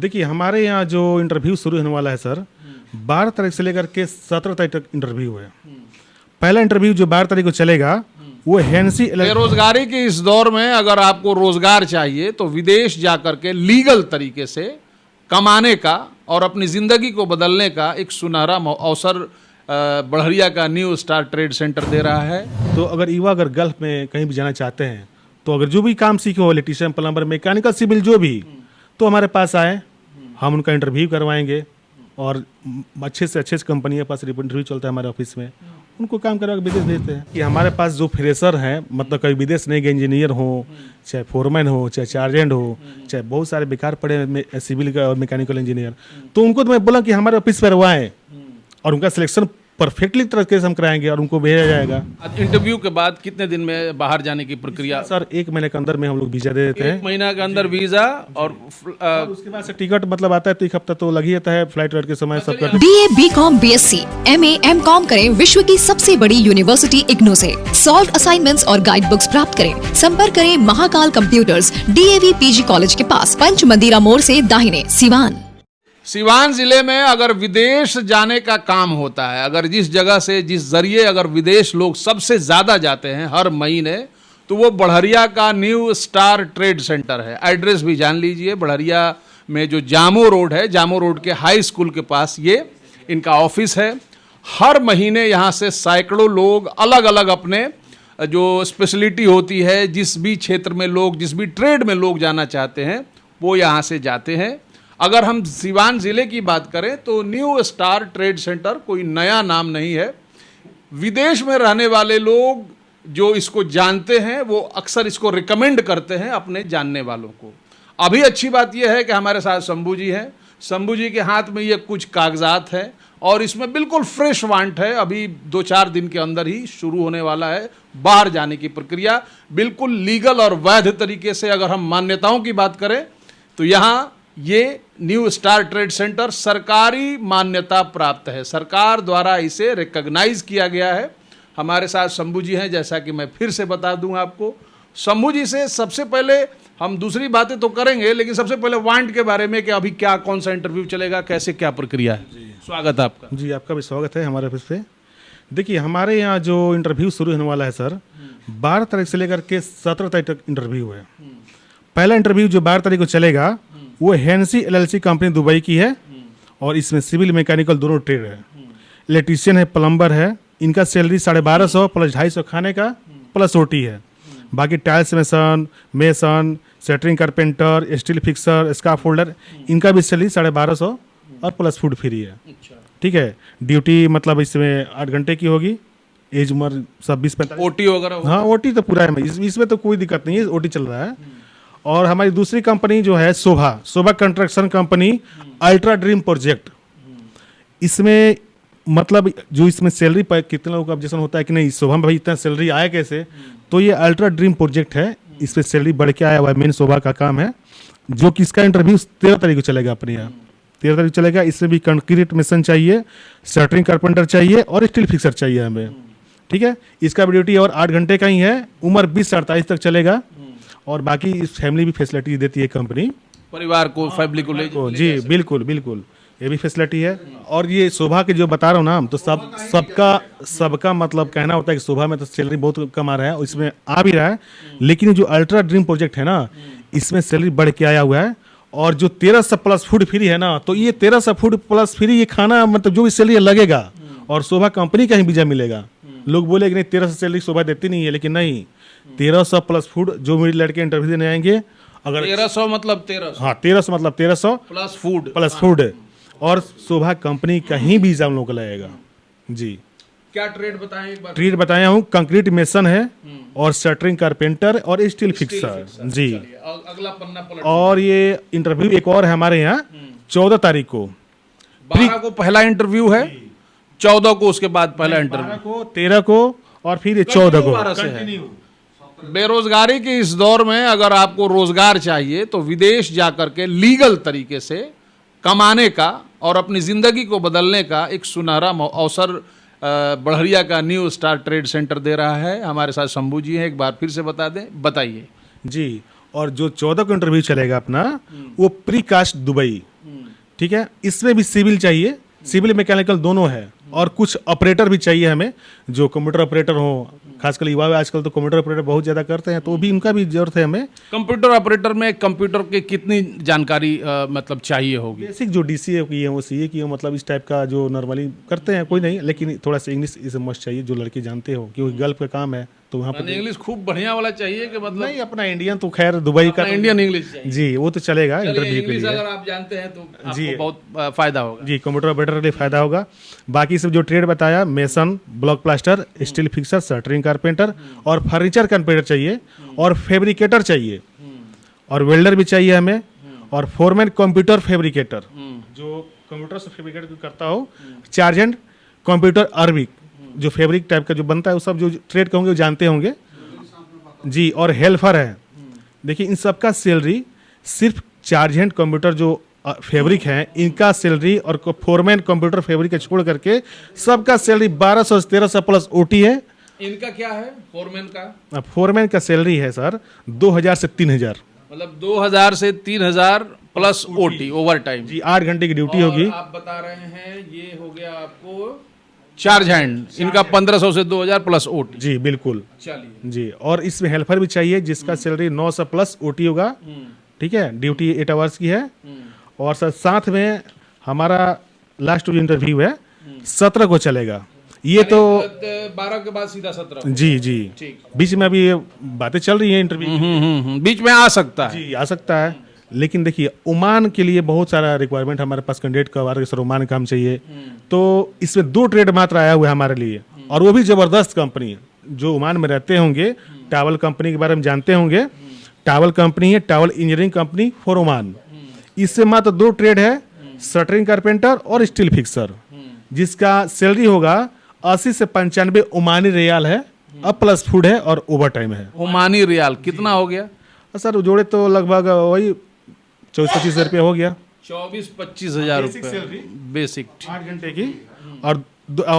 देखिए हमारे यहाँ जो इंटरव्यू शुरू होने वाला है सर, 12 तारीख से लेकर के 17 तारीख तक इंटरव्यू है। पहला इंटरव्यू जो 12 तारीख को चलेगा वो हेंसी बेरोजगारी के इस दौर में अगर आपको रोजगार चाहिए तो विदेश जाकर के लीगल तरीके से कमाने का और अपनी जिंदगी को बदलने का एक सुनहरा अवसर बढ़िया का न्यू स्टार ट्रेड सेंटर दे रहा है। तो अगर युवा अगर गल्फ में कहीं भी जाना चाहते हैं तो अगर जो भी काम सीखे हो, इलेक्ट्रीशियन, प्लम्बर, मैकेनिकल, सिविल, जो भी, तो हमारे पास आए, हम उनका इंटरव्यू करवाएंगे और अच्छे से अच्छे कंपनी के पास इंटरव्यू चलता है हमारे ऑफिस में, उनको काम करा के विदेश भेजते हैं। कि हमारे पास जो फ्रेशर हैं, मतलब कभी विदेश नहीं गए, इंजीनियर हो, चाहे फोरमैन हो, चाहे चार्जेंट हो, चाहे बहुत सारे बेकार पड़े सिविल का और मैकेनिकल इंजीनियर, तो उनको तो मैं बोला कि हमारे ऑफिस पर वो आए और उनका सिलेक्शन परफेक्टली तरीके से हम कराएंगे और उनको भेजा जाएगा। इंटरव्यू के बाद कितने दिन में बाहर जाने की प्रक्रिया? सर 1 महीने के अंदर में हम लोग वीजा दे देते हैं। 1 महीना के अंदर वीजा और उसके बाद से टिकट मतलब आता है तो 1 हफ्ता तो लग ही जाता है, फ्लाइट के समय सब कर। BA, BCom, BSc, MA, MCom करें विश्व की सबसे बड़ी यूनिवर्सिटी इग्नू से। सॉल्व असाइनमेंट्स और गाइड बुक्स प्राप्त करें। संपर्क करें Mahakal computers, DAV PG college के पास, पंच मंदिरा मोड़ से दाहिने, सिवान। सिवान जिले में अगर विदेश जाने का काम होता है, अगर जिस जगह से जिस जरिए अगर विदेश लोग सबसे ज्यादा जाते हैं हर महीने, तो वो बढ़िया का न्यू स्टार ट्रेड सेंटर है। एड्रेस भी जान लीजिए, बढ़िया में जो जामो रोड है, जामो रोड के हाई स्कूल के पास ये इनका ऑफिस है। हर महीने यहाँ से सैकड़ों लोग अलग अलग अपने जो स्पेशलिटी होती है, जिस भी क्षेत्र में लोग, जिस भी ट्रेड में लोग जाना चाहते हैं, वो यहाँ से जाते हैं। अगर हम सिवान ज़िले की बात करें तो न्यू स्टार ट्रेड सेंटर कोई नया नाम नहीं है। विदेश में रहने वाले लोग जो इसको जानते हैं वो अक्सर इसको रिकमेंड करते हैं अपने जानने वालों को। अभी अच्छी बात यह है कि हमारे साथ शंभू जी हैं। शंभू जी के हाथ में ये कुछ कागजात हैं और इसमें बिल्कुल फ्रेश वांट है। अभी 2-4 दिन के अंदर ही शुरू होने वाला है बाहर जाने की प्रक्रिया, बिल्कुल लीगल और वैध तरीके से। अगर हम मान्यताओं की बात करें तो यहाँ ये न्यू स्टार ट्रेड सेंटर सरकारी मान्यता प्राप्त है, सरकार द्वारा इसे रिकॉग्नाइज किया गया है। हमारे साथ शंभू जी हैं, जैसा कि मैं फिर से बता दूं आपको। शंभू जी से सबसे पहले हम दूसरी बातें तो करेंगे, लेकिन सबसे पहले वांट के बारे में कि अभी क्या, कौन सा इंटरव्यू चलेगा, कैसे क्या प्रक्रिया है। स्वागत है आपका। जी आपका भी स्वागत है हमारे ऑफिस पे। देखिए हमारे यहाँ जो इंटरव्यू शुरू होने वाला है सर, 12 तारीख से लेकर के 17 तारीख तक इंटरव्यू है। पहला इंटरव्यू जो 12 तारीख को चलेगा वो हेंसी LLC कंपनी दुबई की है और इसमें सिविल मैकेनिकल दोनों ट्रेड है। इलेक्ट्रीशियन है, प्लम्बर है। इनका सैलरी 1250 प्लस 250 खाने का प्लस OT है। बाकी tiles mason, centring, carpenter, steel fixer, scaffolder, इनका भी सैलरी 1250 और प्लस फूड फ्री है। ठीक है। ड्यूटी मतलब इसमें 8 घंटे की होगी। एज उम्र सब 20-45। OT वगैरह? हाँ OT तो पूरा है, इसमें तो कोई दिक्कत नहीं है, OT चल रहा है। और हमारी दूसरी कंपनी जो है Sobha construction company, ultra dream project, इसमें मतलब जो इसमें सैलरी पर कितने लोगों का ऑब्जेक्शन होता है कि नहीं शोभा में भाई इतना सैलरी आया कैसे, तो ये अल्ट्रा ड्रीम प्रोजेक्ट है, इस पर सैलरी बढ़ के आया हुआ है। मेन शोभा का काम है, जो कि इसका इंटरव्यू 13 तारीख को चलेगा अपने यहाँ, 13 तारीख चलेगा। इसमें भी कंक्रीट मेसन चाहिए, शटरिंग कारपेंटर चाहिए और स्टील फिक्सर चाहिए हमें। ठीक है। इसका भी ड्यूटी और 8 घंटे का ही है। उम्र 20 से 48 तक चलेगा और बाकी फैमिली भी फैसिलिटी देती है कंपनी, परिवार को, फैमिली को ले जी बिल्कुल बिल्कुल, ये भी फैसिलिटी है। और ये शोभा के जो बता रहा हूँ ना, तो सबका मतलब कहना होता है कि शोभा में तो सैलरी बहुत कम आ रहा है, इसमें आ भी रहा है, लेकिन जो अल्ट्रा ड्रीम प्रोजेक्ट है ना, इसमें सैलरी बढ़ के आया हुआ है। और जो 1300 प्लस फूड फ्री है ना, तो ये 1300 फूड प्लस फ्री ये खाना मतलब जो भी सैलरी लगेगा और शोभा कंपनी का ही वीजा मिलेगा। लोग बोले कि नहीं 1300 सैलरी शोभा देती नहीं है, लेकिन नहीं, 1300 प्लस फूड जो मेरे लड़के इंटरव्यू देने आएंगे, अगर 1300 मतलब 1300, हाँ 1300 मतलब 1300 प्लस फूड और शोभा कंपनी का ही वीजा हम लोग को लगेगा। जी क्या ट्रेड बताएं एक बार? ट्रेड बताया हूँ, कंक्रीट मेसन है और शटरिंग कारपेंटर और स्टील फिक्सर। जी अगला पन्ना पलट। और ये इंटरव्यू एक और है हमारे यहाँ 14 तारीख को। 12 को पहला इंटरव्यू है, 14 को उसके बाद पहला इंटरव्यू, 13 को और फिर ये 14 को। बेरोजगारी के इस दौर में अगर आपको रोजगार चाहिए तो विदेश जाकर के लीगल तरीके से कमाने का और अपनी जिंदगी को बदलने का एक सुनहरा अवसर बढ़िया का न्यू स्टार ट्रेड सेंटर दे रहा है। हमारे साथ शंभू जी हैं, एक बार फिर से बता दें, बताइए। जी, और जो 14 को इंटरव्यू चलेगा अपना, वो प्री कास्ट दुबई, ठीक है, इसमें भी सिविल चाहिए, सिविल मैकेनिकल दोनों है, और कुछ ऑपरेटर भी चाहिए हमें, जो कंप्यूटर ऑपरेटर हो, खासकर युवा आजकल तो कंप्यूटर ऑपरेटर बहुत ज़्यादा करते हैं, तो भी उनका भी जरूरत है हमें। कंप्यूटर ऑपरेटर में कंप्यूटर की कितनी जानकारी मतलब चाहिए होगी? बेसिक जो DCA की है, वो CA की हो, मतलब इस टाइप का जो नॉर्मली करते हैं कोई नहीं, लेकिन थोड़ा सा इंग्लिश इसे मस्ट चाहिए, जो लड़के जानते हो, क्योंकि गल्फ का काम है तो वहाँ पर इंग्लिश खूब बढ़िया वाला चाहिए कि मतलब नहीं, अपना इंडियन तो खैर दुबई का इंडियन इंग्लिश चाहिए? जी, वो तो चलेगा इंटरव्यू के इंग्लिश लिए। अगर आप जानते हैं तो जी। आपको बहुत फायदा होगा। जी, कंप्यूटर ऑपरेटर के लिए फायदा होगा। बाकी सब जो ट्रेड बताया, mason, block plaster, steel fixer, shuttering carpenter, और फर्नीचर कारपेंटर चाहिए, और फैब्रिकेटर चाहिए, और वेल्डर भी चाहिए हमें, और फोरमैन कंप्यूटर फैब्रिकेटर, जो कंप्यूटर से फैब्रिकेट करता हो, चार्जेंट कंप्यूटर अरबिक, जो फैब्रिक टाइप का जो बनता है, वो सब जो ट्रेड के होंगे वो जानते होंगे जी, और हेल्पर है। देखिए, इन सबका सैलरी सिर्फ चार्जेंट कंप्यूटर जो फैब्रिक है, इनका सैलरी, और फोरमैन कंप्यूटर फैब्रिक छोड़ करके सबका सैलरी 1200 से 1300 प्लस OT है। इनका क्या है फोरमैन का? फोरमैन का सैलरी है सर 2000 से 3000, मतलब 2000 से 3000 प्लस OT ओवर टाइम जी, 8 घंटे की ड्यूटी होगी। आप बता रहे हैं ये हो गया आपको चार्ज हैंड, इनका 1500 से 2000 प्लस OT। जी बिल्कुल चलिए जी, और इसमें हेल्पर भी चाहिए जिसका सैलरी 900 प्लस OT होगा, ठीक है, ड्यूटी 8 आवर्स की है। और सर साथ में हमारा लास्ट जो इंटरव्यू है 17 को चलेगा, ये तो 12 के बाद सीधा 17। जी जी, ठीक। बीच में अभी ये बातें चल रही हैं इंटरव्यू बीच में आ सकता है। जी, आ सकता है, लेकिन देखिए ओमान के लिए बहुत सारा रिक्वायरमेंट हमारे पास कैंडिडेट का आ रहा है, सर ओमान काम चाहिए, तो इसमें 2 ट्रेड मात्र आया हुआ है हमारे लिए, और वो भी जबरदस्त कंपनी है। जो ओमान में रहते होंगे, टावल कंपनी के बारे में जानते होंगे, टावल कंपनी है, towel engineering company for Oman. इससे मात्र 2 ट्रेड है, शटरिंग कारपेंटर और स्टील फिक्सर, जिसका सैलरी होगा 80 से 95 ओमानी रियाल है, अब प्लस फूड है और ओवर टाइम है। ओमानी रियाल कितना हो गया? सर जोड़े तो लगभग वही 24-25 रुपया हो गया, 24-25 हजार रुपये बेसिक 8 घंटे की, और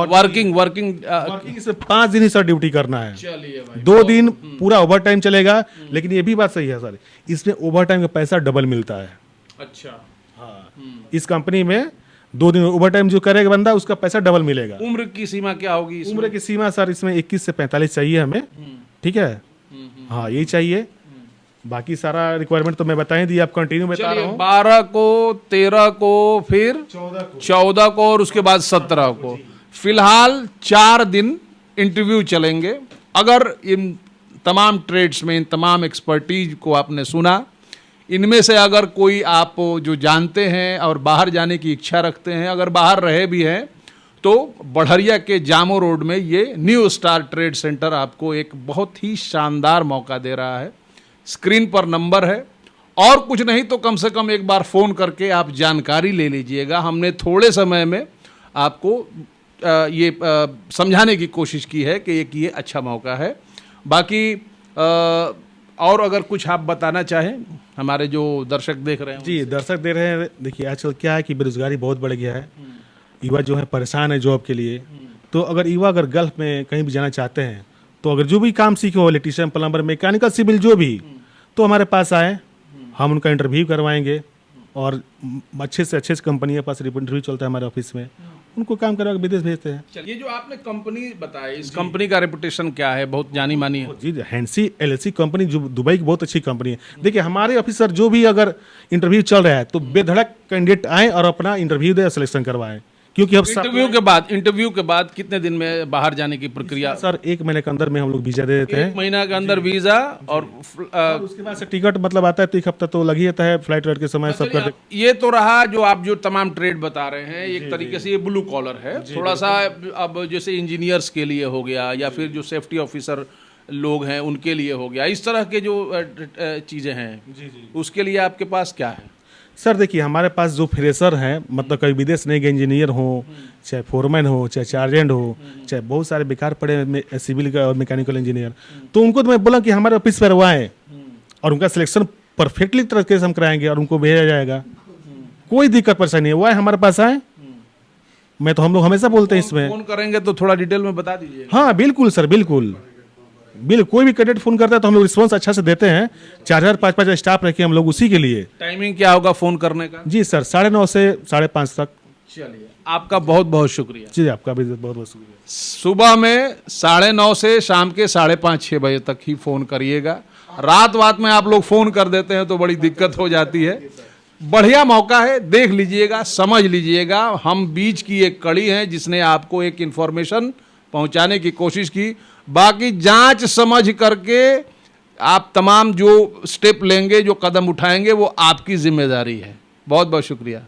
वर्किंग इसमें 5 दिन ही सर ड्यूटी करना है, चलिए भाई 2 दिन पूरा ओवर टाइम चलेगा। लेकिन ये भी बात सही है सर, इसमें ओवर टाइम का पैसा डबल मिलता है। अच्छा हाँ, इस कंपनी में 2 दिन ओवर टाइम जो करेगा बंदा, उसका पैसा डबल मिलेगा। उम्र की सीमा क्या होगी इसमें? उम्र की सीमा सर इसमें 21 से 45 चाहिए हमें, ठीक है, हाँ यही चाहिए। बाकी सारा रिक्वायरमेंट तो मैं बता ही दी, आप कंटिन्यू बता रहा हूँ। 12 को, 13 को, फिर 14 को, और उसके बाद 17 को। फिलहाल 4 दिन इंटरव्यू चलेंगे। अगर इन तमाम ट्रेड्स में, इन तमाम एक्सपर्टीज को आपने सुना, इनमें से अगर कोई आप जो जानते हैं और बाहर जाने की इच्छा रखते हैं, अगर बाहर रहे भी हैं, तो बढ़रिया के जामो रोड में ये न्यू स्टार ट्रेड सेंटर आपको एक बहुत ही शानदार मौका दे रहा है। स्क्रीन पर नंबर है, और कुछ नहीं तो कम से कम एक बार फ़ोन करके आप जानकारी ले लीजिएगा। हमने थोड़े समय में आपको ये समझाने की कोशिश की है कि ये अच्छा मौका है। बाकी और अगर कुछ आप बताना चाहें, हमारे जो दर्शक देख रहे हैं। जी, दर्शक दे रहे हैं, देखिए आजकल क्या है कि बेरोजगारी बहुत बढ़ गया है, युवा जो है परेशान है जॉब के लिए। तो अगर युवा अगर गल्फ में कहीं भी जाना चाहते हैं, तो अगर जो भी काम सीखे हो, इलेक्ट्रीशियन, प्लम्बर, मैकेनिकल, सिविल, जो भी, तो हमारे पास आए, हम उनका इंटरव्यू करवाएंगे, और अच्छे से अच्छे कंपनी के पास इंटरव्यू चलता है हमारे ऑफिस में, उनको काम करवा के विदेश भेजते हैं। चलिए, जो आपने कंपनी बताई, इस कंपनी का रेपुटेशन क्या है? बहुत जानी मानी है जी, हैंसी LLC कंपनी जो दुबई की बहुत अच्छी कंपनी है। देखिए, हमारे ऑफिसर जो भी अगर इंटरव्यू चल रहा है, तो बेधड़क कैंडिडेट आए और अपना इंटरव्यू दे, सिलेक्शन करवाएं, क्योंकि अब इंटरव्यू के बाद कितने दिन में बाहर जाने की प्रक्रिया? सर 1 महीने के अंदर में हम लोग वीजा दे देते हैं। 1 महीना के अंदर वीजा, और उसके बाद से टिकट मतलब आता है, तो 1 हफ्ता तो लग ही जाता है, फ्लाइट के समय सब कर। ये तो रहा जो आप जो तमाम ट्रेड बता रहे हैं, एक तरीके से ये ब्लू कॉलर है। थोड़ा सा अब जैसे इंजीनियर्स के लिए हो गया, या फिर जो सेफ्टी ऑफिसर लोग हैं उनके लिए हो गया, इस तरह के जो चीजें हैं, उसके लिए आपके पास क्या है? सर देखिए, हमारे पास जो फ्रेशर हैं, मतलब कहीं विदेश नहीं गए इंजीनियर हो, चाहे फोरमैन हो, चाहे चार्जेंट हो, चाहे बहुत सारे बेकार पड़े सिविल का और मैकेनिकल इंजीनियर, तो उनको तो मैं बोला कि हमारे ऑफिस पर वो आए, और उनका सिलेक्शन परफेक्टली तरीके से हम कराएंगे, और उनको भेजा जाएगा, कोई दिक्कत परेशानी नहीं है। वो आए, हमारे पास आए, मैं तो हम लोग हमेशा बोलते हैं इसमें। फोन करेंगे तो थोड़ा डिटेल में बता दीजिए। हाँ बिल्कुल सर, बिल्कुल बिल कोई भी कैडेट फोन करता है तो हम लोग रिस्पॉन्स अच्छा से देते हैं। 4,000 5,500 स्टाफ रखे हम लोग उसी के लिए। टाइमिंग क्या होगा फोन करने का? जी सर, 9:30 से 5:30 तक। चलिए, आपका बहुत बहुत शुक्रिया। जी आपका भी बहुत बहुत शुक्रिया। सुबह में 9:30 से शाम के 5:30-6 बजे तक ही फोन करिएगा। रात में आप लोग फोन कर देते हैं तो बड़ी दिक्कत हो जाती है। बढ़िया मौका है, देख लीजिएगा, समझ लीजिएगा। हम बीच की एक कड़ी हैं जिसने आपको एक इंफॉर्मेशन पहुंचाने की कोशिश की। बाकी जांच समझ करके आप तमाम जो स्टेप लेंगे, जो कदम उठाएंगे, वो आपकी जिम्मेदारी है। बहुत बहुत शुक्रिया।